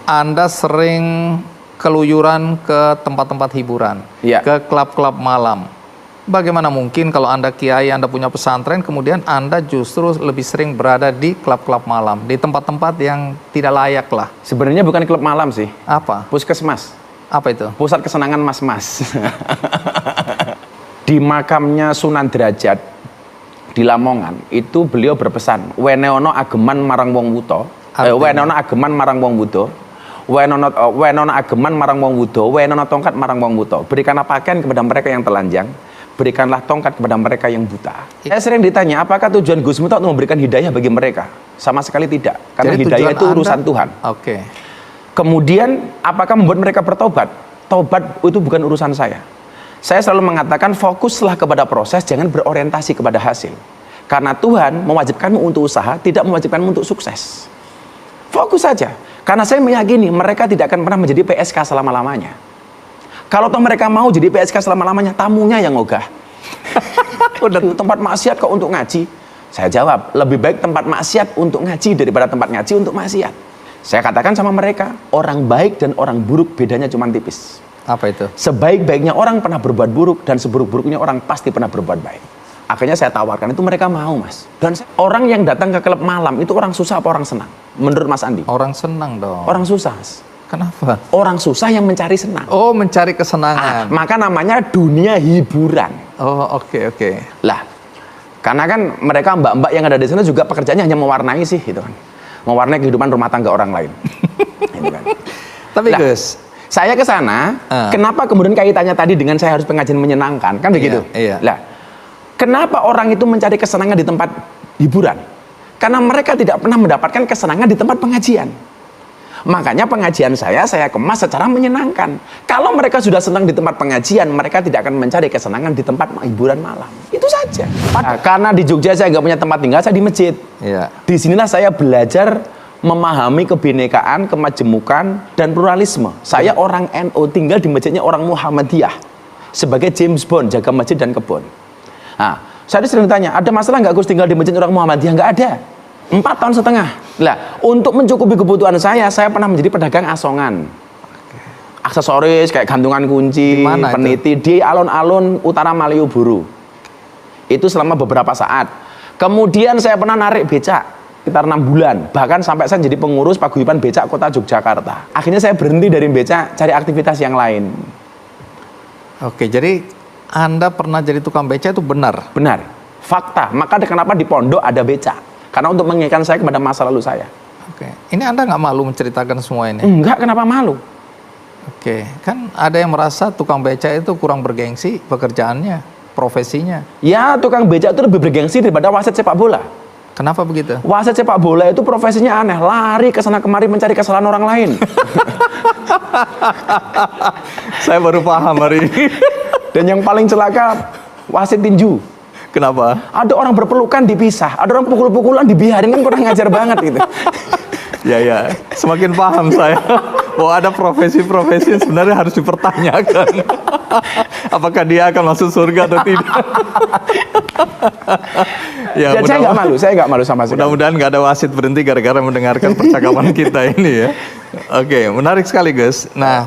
Anda sering keluyuran ke tempat-tempat hiburan, ke klub-klub malam. Bagaimana mungkin kalau Anda kiai, Anda punya pesantren, kemudian Anda justru lebih sering berada di klub-klub malam, di tempat-tempat yang tidak layak lah? Sebenarnya bukan klub malam sih. Apa? Puskesmas. Apa itu? Pusat kesenangan mas-mas. Di makamnya Sunan Derajat di Lamongan, itu beliau berpesan, weneono ageman marang wong wuto, weneono ageman marang wong wudo, wenono ageman marang wong wudo, wenono tongkat marang wong wuto. Berikanlah pakaian kepada mereka yang telanjang, berikanlah tongkat kepada mereka yang buta. Saya sering ditanya, apakah tujuan Gus Miftah untuk memberikan hidayah bagi mereka? Sama sekali tidak, karena jadi hidayah itu urusan Tuhan. Oke. Kemudian, apakah membuat mereka bertobat? Tobat itu bukan urusan saya. Saya selalu mengatakan, fokuslah kepada proses, jangan berorientasi kepada hasil. Karena Tuhan mewajibkanmu untuk usaha, tidak mewajibkanmu untuk sukses. Fokus saja. Karena saya meyakini mereka tidak akan pernah menjadi PSK selama-lamanya. Kalau toh mereka mau jadi PSK selama-lamanya, tamunya yang ogah. Udah tempat maksiat kok untuk ngaji? Saya jawab, lebih baik tempat maksiat untuk ngaji daripada tempat ngaji untuk maksiat. Saya katakan sama mereka, orang baik dan orang buruk bedanya cuma tipis. Apa itu? Sebaik-baiknya orang pernah berbuat buruk dan seburuk-buruknya orang pasti pernah berbuat baik. Akhirnya saya tawarkan, itu mereka mau, Mas. Dan orang yang datang ke klub malam itu orang susah apa orang senang? Menurut Mas Andi? Orang senang dong. Orang susah, Mas. Kenapa? Orang susah yang mencari senang. Oh, mencari kesenangan. Maka namanya dunia hiburan. Oh, oke. Lah, karena kan mereka mbak-mbak yang ada di sana juga pekerjaannya hanya mewarnai sih, gitu kan. Mewarnai kehidupan rumah tangga orang lain. Gitu kan. Tapi Gus, saya ke sana, kenapa kemudian kaitannya tadi dengan saya harus pengajian menyenangkan, kan begitu? Iya. Lah, kenapa orang itu mencari kesenangan di tempat hiburan? Karena mereka tidak pernah mendapatkan kesenangan di tempat pengajian. Makanya pengajian saya kemas secara menyenangkan. Kalau mereka sudah senang di tempat pengajian, mereka tidak akan mencari kesenangan di tempat hiburan malam. Itu saja. Karena di Jogja saya nggak punya tempat tinggal, saya di masjid. Iya. Disinilah saya belajar memahami kebinekaan, kemajemukan, dan pluralisme. Saya orang NU, tinggal di masjidnya orang Muhammadiyah. Sebagai James Bond, jaga masjid dan kebun. Nah, saya sering tanya, ada masalah nggak Gus tinggal di masjid orang Muhammadiyah? Nggak ada. 4 tahun setengah. Lah, untuk mencukupi kebutuhan saya pernah menjadi pedagang asongan. Aksesoris kayak gantungan kunci, peniti di alun-alun utara Malioboro. Itu selama beberapa saat. Kemudian saya pernah narik becak sekitar 6 bulan. Bahkan sampai saya jadi pengurus paguyuban becak Kota Yogyakarta. Akhirnya saya berhenti dari becak, cari aktivitas yang lain. Oke, jadi Anda pernah jadi tukang becak itu benar? Benar. Fakta. Maka kenapa di pondok ada becak? Karena untuk mengingatkan saya kepada masa lalu saya. Oke. Ini Anda nggak malu menceritakan semua ini? Enggak, kenapa malu? Oke. Kan ada yang merasa tukang becak itu kurang bergengsi pekerjaannya, profesinya. Ya, tukang becak itu lebih bergengsi daripada wasit sepak bola. Kenapa begitu? Wasit sepak bola itu profesinya aneh, lari ke sana kemari mencari kesalahan orang lain. Saya baru paham hari ini. Dan yang paling celaka, wasit tinju. Kenapa? Ada orang berpelukan dipisah, ada orang pukul-pukulan dibiarin, kan kurang ngajar banget gitu. Ya, semakin paham saya. Bahwa ada profesi-profesi yang sebenarnya harus dipertanyakan. Apakah dia akan masuk surga atau tidak? Ya, dan saya nggak malu sama sekali. Mudah-mudahan nggak ada wasit berhenti gara-gara mendengarkan percakapan kita ini ya. Oke, menarik sekali Gus. Nah,